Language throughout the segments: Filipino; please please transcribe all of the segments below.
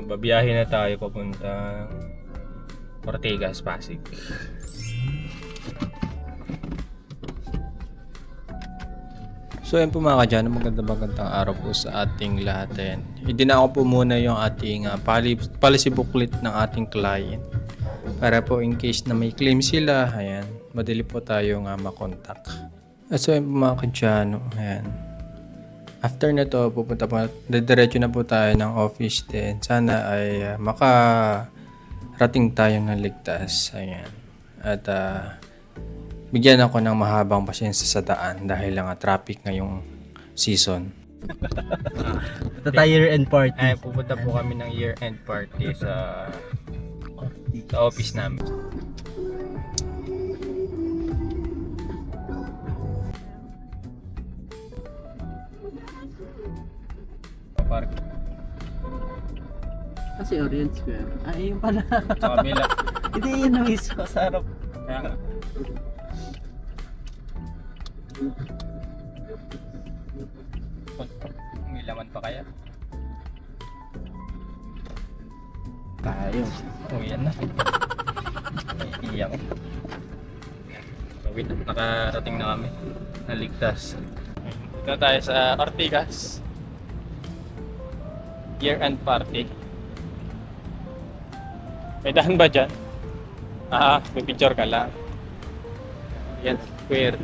babiyahe na tayo papunta Ortigas, Pasig. So ayun po mga kadyan, magandang araw po sa ating lahat. Ayan. Idinako po muna yung ating policy booklet ng ating client para po in case na may claim sila, ayan, madali po tayo makontak. At so ayun po mga kadyan, ayan. After na to, diretso na po tayo ng office din. Sana ay makarating tayo ng ligtas. Ayan. At bigyan ako ng mahabang pasyensya sa daan dahil lang traffic ngayong season. Ito tayo year-end party. Ay, pupunta po kami ng year-end party sa office namin. Park. Kasi Orient Square. Ay, yun pala. Sa kabila. Hindi, yun na mismo sa harap. Kaya nga. May laman pa kaya? Tayo. Oh, yan na. Iiyak. So, wait, nakarating na kami. Naligtas. Dito tayo sa Ortigas. Year-end party. May daan ba dyan? May picture ka lang. Yan, square.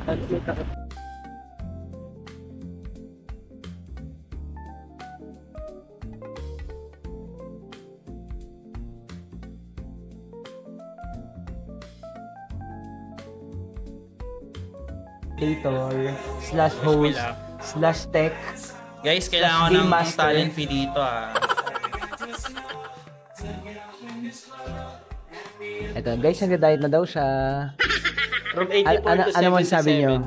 Creator, slash host, slash tech. Guys, kailangan ko Game ng Master. talent fee dito Ito, guys, nag-diet na daw siya. From 84 to 77. Ano man sabi niyo?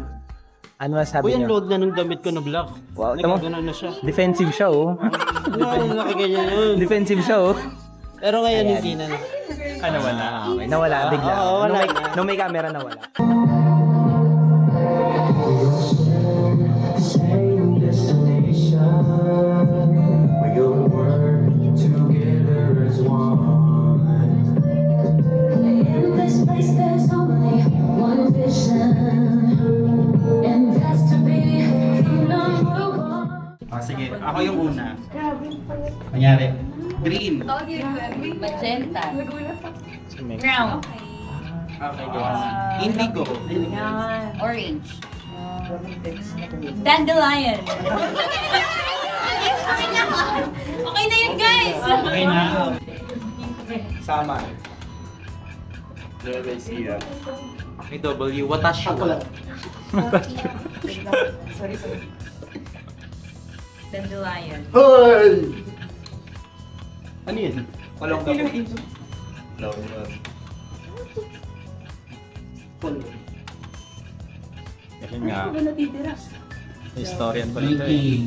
Ano man sabi Uy, ang niyo? load na ng damit ko na black. Wow, tama. Nagkagano na siya. Defensive siya, oh. Nakaganyan yun. Defensive siya, oh. Pero ngayon hindi na. Wala. Okay, nawala bigla. Oo, wala na. Nung may camera, nawala. Same destination. We go to work together as one. In this place there's only one vision, and that's to be the number one. sige, ako yung una. Kunyari, green. Magenta. Brown. Okay, guys. Indigo. Orange. Dandelion. Okay na yun, guys! Okay na. Sama. May W. Watashu. Dandelion. Ano yun? Palong ka po. Kasi nga, historian pa rin ito eh.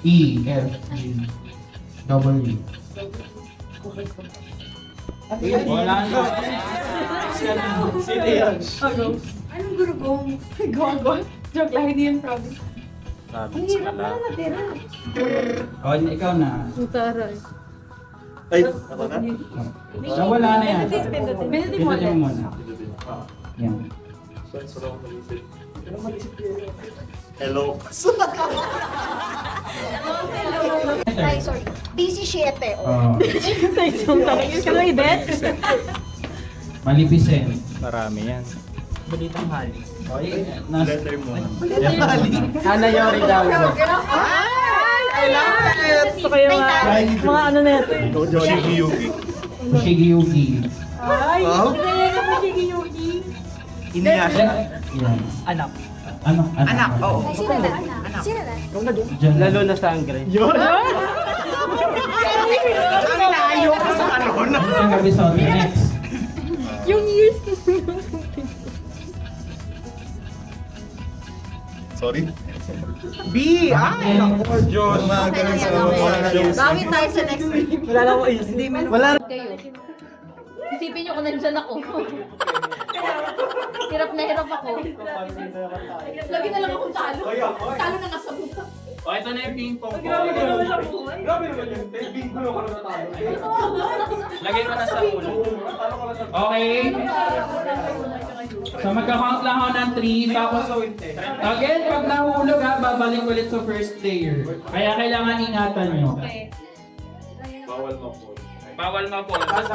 E F G W. Wala na. Sino yan? Anong gurugong? Gogo? Joke lang, hindi yung promise. Province ka lang. O, ikaw na. Taray. Ay, ako na? Nawala na yan. Pindutin mo Pindutin mo ulit. muna. Yan. Hello. Ay, sorry. PC7. Oh. Sa isang tanong. Yung kalay, Bet? Maleficent. Marami yan. Balitang hali. Letter mo. Hana Yori daw. I love it! Gusto ko yung mga ano na ito. Shigi Yugi. Shigi Yugi. Ay, kaya ka pa Yugi. Inuyasha. Yan. Anak. Ano? Anak. Oo. Sino na? Sino na? Diyan. Lalo na sangre. Yun! Kami naayo ka sa kanon. Ang episode next. Yung years ko. Sorry? B! Ay! Diyos! Bawi tayo sa next week. Wala na ko, hindi mo. Wala na. Kayo. Isipin nyo kung nandyan ako. Hirap na hirap ako. Lagi na lang akong talo. Talo na nga sa mukha. O, ito na yung ping pong ko. Grabe naman yun. Bingo ko na natalo. Lagay mo na sa ulo. Okay. So magka-count lang ako ng 3, tapos again, pag nahulog ha, babalik ulit sa first player. Kaya kailangan ingatan nyo. Bawal ma po. Tapos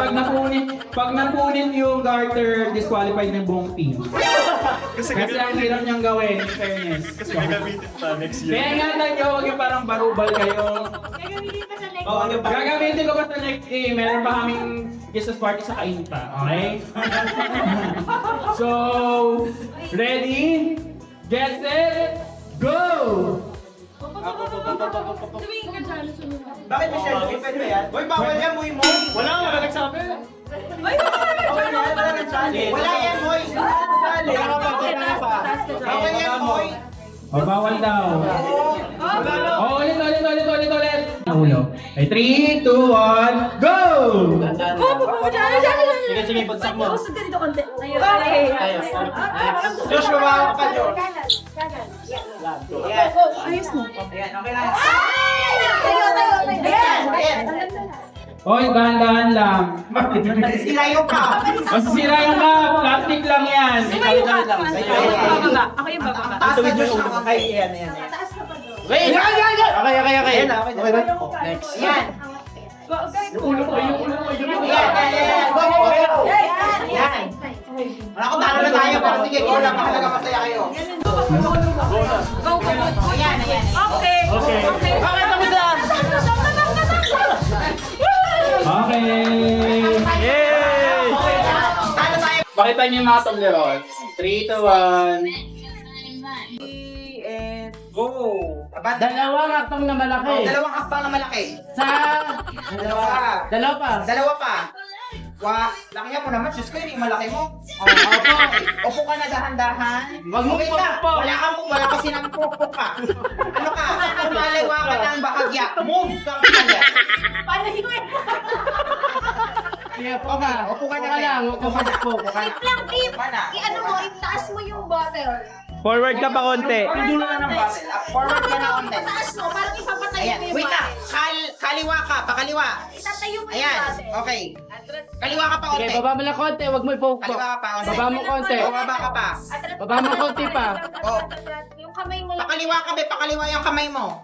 pag napunit yung garter, disqualified ng buong team. Kasi ang hirap niyang gawin, in fairness. Kasi gagamitin pa next year. Kaya ingatan nyo, huwag yung parang barubal kayo. Gagamitin ko pa sa next game. Meron pa kaming Christmas party sa Kainta. Okay? So, ready? Get set? Go! Bakit Michelle? Hindi pwede ba yan? Boy, bawal yan, boy mo. Wala nga nagsabi. Wala yan, boy. Bawal yan, boy. O, bawal daw. O, ulit. Nahulo. Ay, 3, 2, 1, go! Sige, bagsak mo. Usog ka dito konti. Okay. Joshua, bawal ka pa, Josh. Ayos mo. Ayan, okay lang. Oy, dahan-dahan lang. Sila yung pa. Masisira yung cup. Plastic lang yan. Ako yung bababa. Taas na Josh. Ay, ayan. Wait! Okay. Next. Yan. Ulo ko. Yan. Yan. Wala ko, talo na tayo. Pero sige, go lang. Mahalaga masaya kayo. Ayan. Okay. Okay, tapos na. Okay. Yay! Talo tayo. Pakita niyo yung mga Toblerones. 3, 2, 1. Go. Dalawang akong na malaki. Dalawang hakbang na malaki. Sa... Dalawa pa. Lakihan mo naman. Diyos ko, yun yung malaki mo. Opo ka na dahan-dahan. Wag mo Okay ka. pupok. Wala kasi nang pupok ka. Ano ka? Kumaliwa ka ng bahagya. Move kang kanya. Opo ka na lang, huwag ka Upo ka na. Tip. Upo ka na. I-ano mo, itaas mo yung bottle. Forward ka pa konti. Yung dulo na ng battle. Forward ka na konti. Itaas mo, parang ipapatayo Ayan. mo yung Wait na. bottle. Kaliwa ka. Pakaliwa. Itatayo mo yung Ayan. bottle. Okay. Kaliwa ka pa Okay, konti. baba mo lang konti, huwag mo ipupok. Kaliwa ka pa konti. Baba mo konti. Baba ka pa. Baba mo konti pa. Oh. Yung kamay mo lang. Pakaliwa ka, be. Pakaliwa yung kamay mo.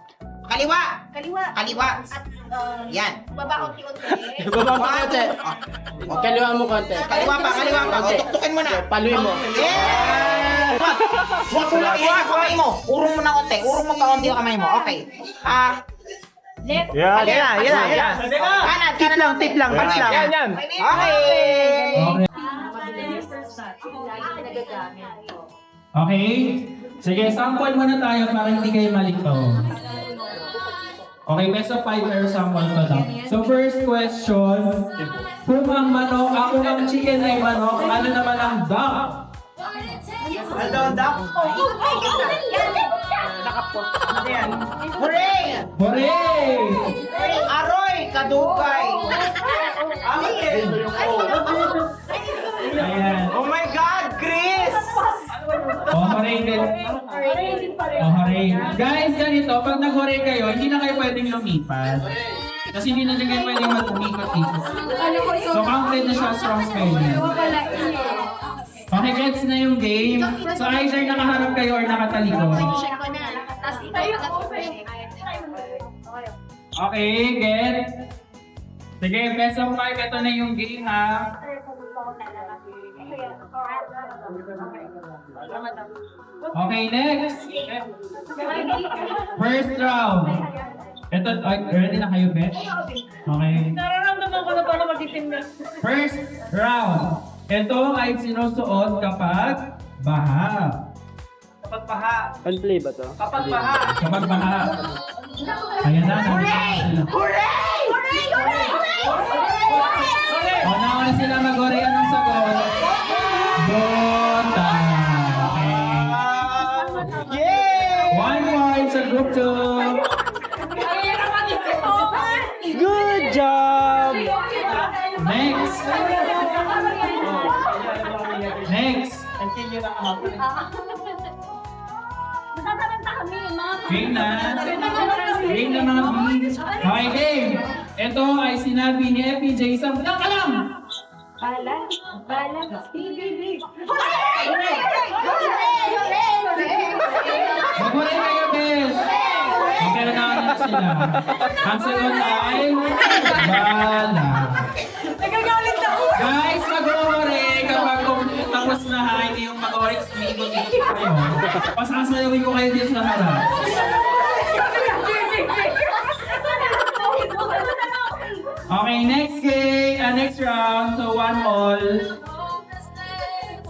Kaliwa. Kaliwa. Kaliwa. At Yan. baba konti-konti. Baba mo konti. Kaliwa mo konti. Kaliwa pa. O, tuktukin mo na. Paluin mo. Yeah! Huwag mo lang iyan yung kamay mo. Urong mo na konti. Urong mo pa konti yung kamay mo. Okay. Left. Yan. Kanan. Tip lang. Punch lang. Yan. Okay. Okay. Sige, sample muna tayo para hindi kayo malito. Okay, best of 5 or sample to lang. So first question, kung ang manok, kung ang chicken ay manok, ano naman ang duck? Hooray! Hooray! Aroy! Kadugay! Ayan. Oh my God, Chris! Oh, hooray din. Oh, hooray. Guys, ganito, pag nag-hooray kayo, hindi na kayo pwedeng lumipat. Kasi hindi na kayo pwedeng mag-umikot-ikot. So, counted na siya strong spelling. Okay, gets na yung game. So, either nakaharap kayo or nakatalikod. Tapos itayo mo. Okay, get. Sige, best of 5. Ito na yung game, ha? Okay, next. First round. Ito, ready na kayo, Besh? Okay. Nararamdaman ko na para mag-itim na. First round. Ito ay sinusuot kapag baha. Kapag baha. Unplay ba to? Kapag baha. Kapag baha. Ayan na. Hooray! O, nauna sila mag-hooray. Anong sagot? Bota. Okay. Yay! 1 point sa group 2. Good job! Next. Next. Continue na ako. Natataranta ka Game na. Game na mga bees. Okay, game. Ito ay sinabi ni FPJ sa Bilang Alam. Mabuhay kayo, Bes. Okay na na sila. Ang sagot ay bala. Guys, mag-ore kapag tapos na ha, hindi yung mag-ore, umiikot-ikot kayo. Pasasayawin ko kayo dito sa harap. Okay, next game, next round, so 1-all.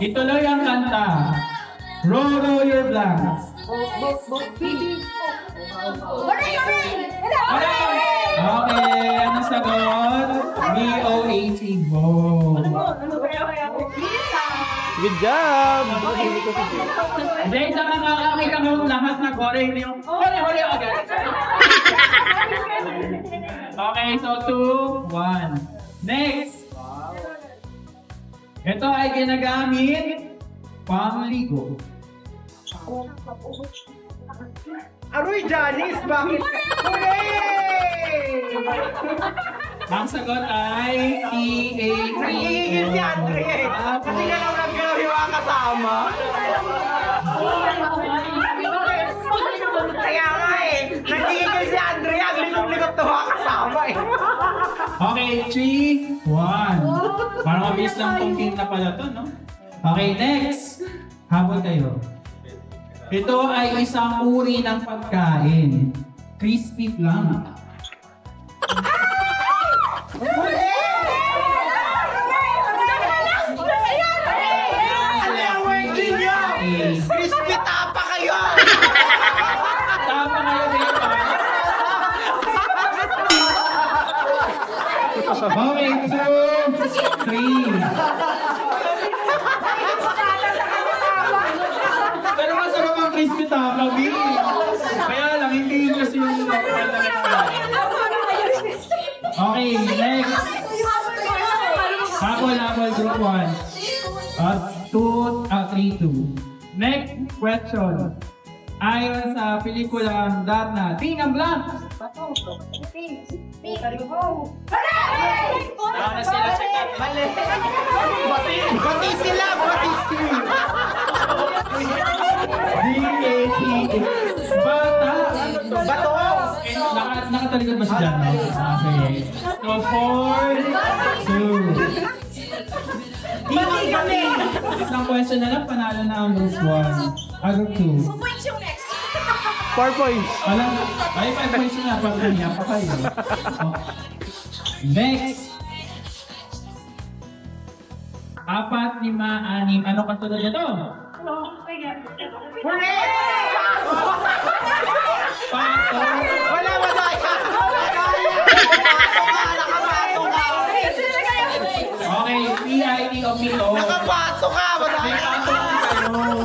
Ituloy ang kanta. Roll your blanks. Okay, ano sagot? B-O-A-T, go. Good job! Hindi, sa nakakakita ko lahat na gore, hindi yung huli agad. Okay, so 2, 1. Next! Ito ay ginagamit pangligo. Aroy, Janice, bakit? Hooray! Ang sagot ay Nagigigil si Andre eh. Kasi nga lang nagkalaw yung mga kasama. Kaya nga eh. Nagigigil si Andre. Ang likot-likot na mga kasama eh. Okay, 3, 1. Parang mabilis lang tong game na pala to, no? Okay, next. Habol kayo. Ito ay isang uri ng pagkain. Crispy plum. Ano yung word niyo? Crispy tapa kayo! Tama kayo dito. Okay, 2, 3. Pero masarap ang crispy tapa, B. Kaya lang, hindi yun kasi yung normal na kinakain. Okay, next. Habol, group 1. 3, 2. Next question. Ayon sa pelikula Darna, Ting ang Blanc. Mali. Bati sila, bati sila. D-A-T. Bata. Bato! Nakatalikod ba si Jan? Okay. So, 4, 2. Bati kami! Isang question na lang, panalo na ang group 1. Group 2. 4 points. Alam, ay 5 points na, pag kanya pa kayo. Oh. Next. 4, 5, 6. Ano kasunod nito? Hooray! Pato. Wala ba tayo? Nakapasok ka! Okay, P-I-T o P-O. Nakapasok ka! May pato kayo.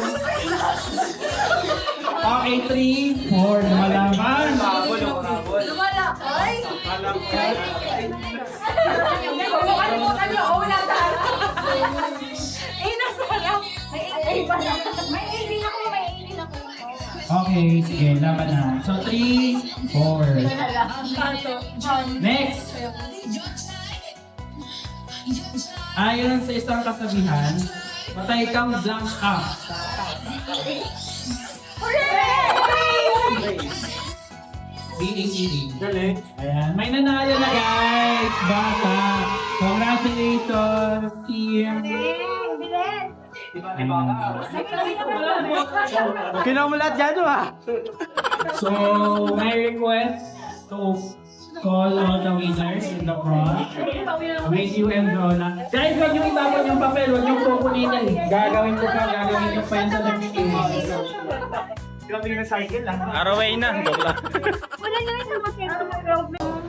Okay, 3, 4. Lumalaban. Okay, sige, laban na. So, 3, 4. Next. Ayon sa isang kasabihan, patay kang blank up. B-A-C-E. Galing. Ayan, may nanalo na guys! Bata! Congratulations, team! Kinamulat dyan ah. So, may request to call all the winners in the front. With you and Rona. Guys, huwag niyong itapon yung papel, huwag niyong kukunin. Gagawin ko pa pa yan sa next game. Araway na.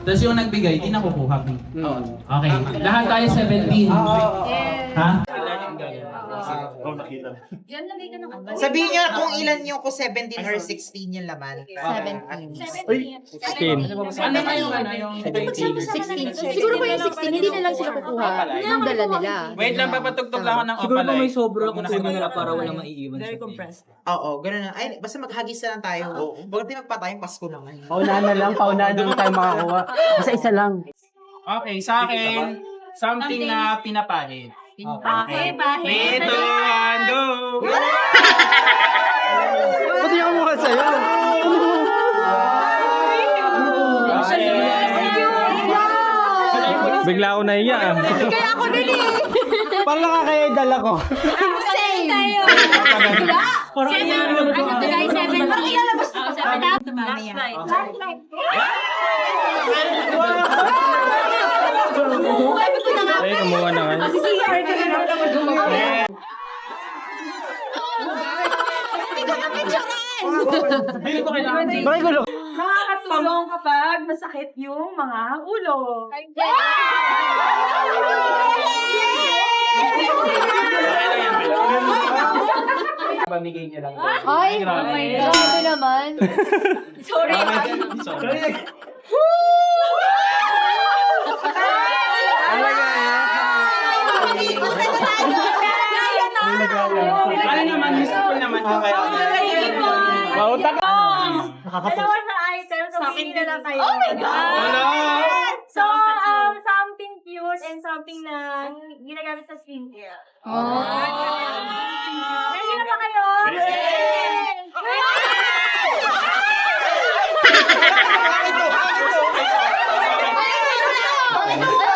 Tapos yung nagbigay, di nakukuha. Okay, lahat tayo 17. Ha? Yan, lagay ka ng ano. Sabihin niyo kung ilan yung ko 17 or 16 yung laman. 17. Ano ba yung ano, yung 16. Siguro ba yung 16, hindi na lang sila kukuha. Yung dala nila. Wait lang, papatugtog lang ako ng Siguro opalay. kung may sobra kukunin nila para walang maiiwan. Very compressed. Oo, gano'n na. Ay, basta maghagis na lang tayo. Bakit di magpatayong Pasko na ngayon? Paunahan na lang tayo makakuha. Basta isa lang. Okay, sa akin, something na pinapahid. Okay, bahay. 3, 2, 1, go! Ba't yung mukha sa'yo? Bigla ako naiya. Kaya ako din eh. Parang nakakaya yung dala ko. Same tayo. Diba? Ano to guys? 7. Parang ilalabas ko. 7. Last night. Ay, kumuha na nga. Kasi CR ka na naman gumawa. Bakit gulo? Nakakatulong kapag masakit yung mga ulo. Pamigay niya lang. Ay, grabe naman. Sorry. Ano naman, useful naman. Mautak. Dalawa na item, so pili na lang kayo. Oh my God! So, something cute and something na ginagamit sa skincare. Ready na ba kayo?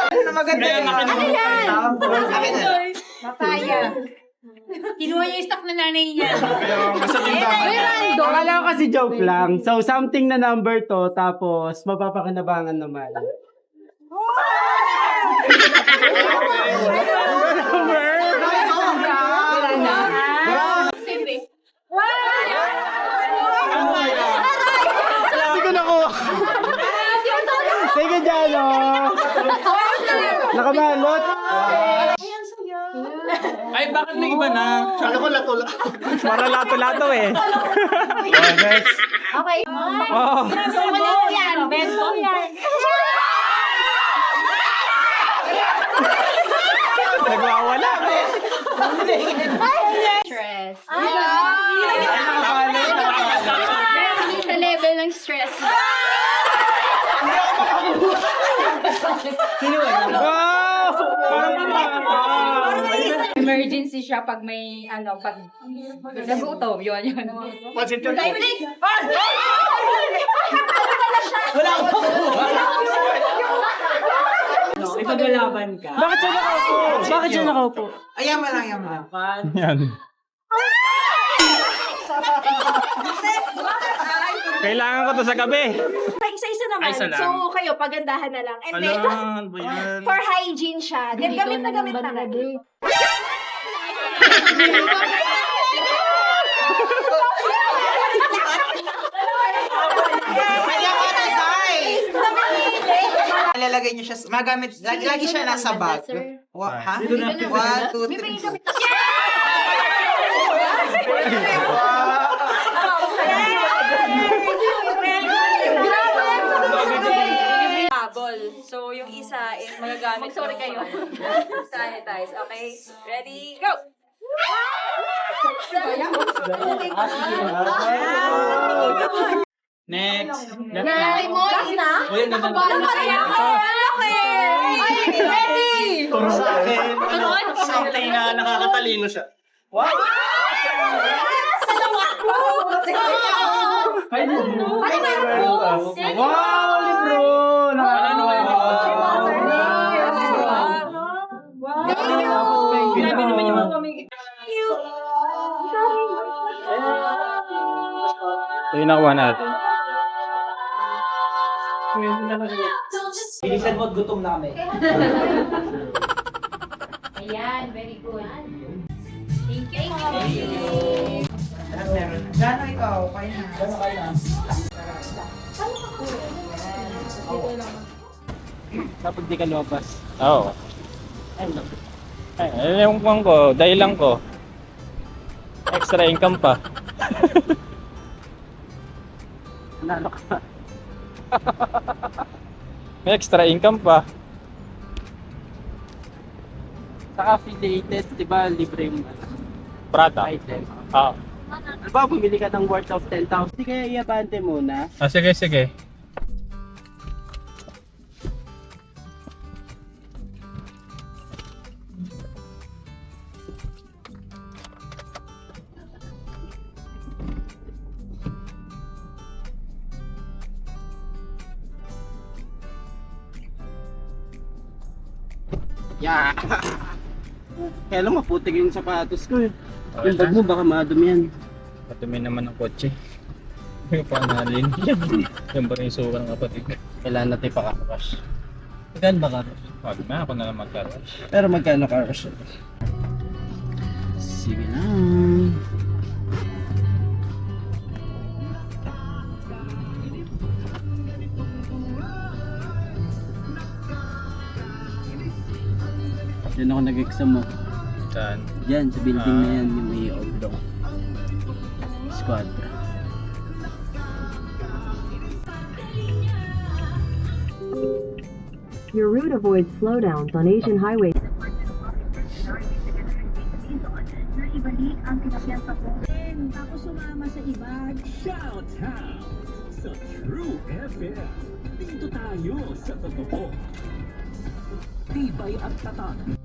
Ano na maganda yun? Papaya. Kinuha niya yung stock na nanay niya. Akala ko kasi joke lang. So, something na number to, tapos mapapakinabangan naman. Sige na ko! Sige dyan, oh! Nakabalot! Ay, bakit may iba na? Para lato-lato eh. Oh, next. Okay. Oh. Wala yan. Bento yan. Nagwawala. Stress. Ay, Sa level ng stress. Wow! emergency siya pag may pag nagutom, yun. Ipaglalaban ka. Bakit siya nakaupo? Bakit siya nakaupo? Ayaman lang, ayaman lang. Yan. Kailangan ko to sa gabi. Isa-isa naman. Ay, isa lang. So, kayo, pagandahan na lang. And then, Ano ba yan? for hygiene siya. Then, gamit na lagi. Lalagay niyo siya, magamit, lagi siya nasa bag. Ha? 1, 2, 3. So, yung isa is magagamit. Sorry kayo. Sanitize. Okay? Ready? Go! Next. Nanay mo? Last na? Uy, ang ganda. Ready! Turo sa akin. Something na nakakatalino siya. Ay, Wow, libro! Ano naman yun? Grabe naman yung mga Ito yung nakuha natin. Bilisan mo, gutom na kami. Ayan, very good. Thank you. Meron. Gano ikaw? Kaya na. Kapag di ka lumabas. Oo. Ay, ewan ko. Dahilan ko. Extra income pa. Nanalo ka. May extra income pa. Sa affiliated, di ba, libre yung Prata. item. Ah. Ano ba, bumili ka ng worth of 10,000? Hindi kaya iabante muna. Sige, sige. Yeah! Kaya lang maputik yung sapatos ko eh. Yung bag mo baka madumi yan. Patumi naman ang kotse. Yung panalin. Yung ba rin suka ng kapatid ko. Kailangan natin pakakarush. Magkano ba karush? Wag na, ako na lang magkarush. Pero magkano karush? Sige lang. Diyan ako nag-exam mo. Saan? Diyan, sa building na yan, yung may oblong. Squadra. Your route avoids slowdowns on Asian highways. Shout out sa True FM. Dito tayo sa totoo. Tibay at tatak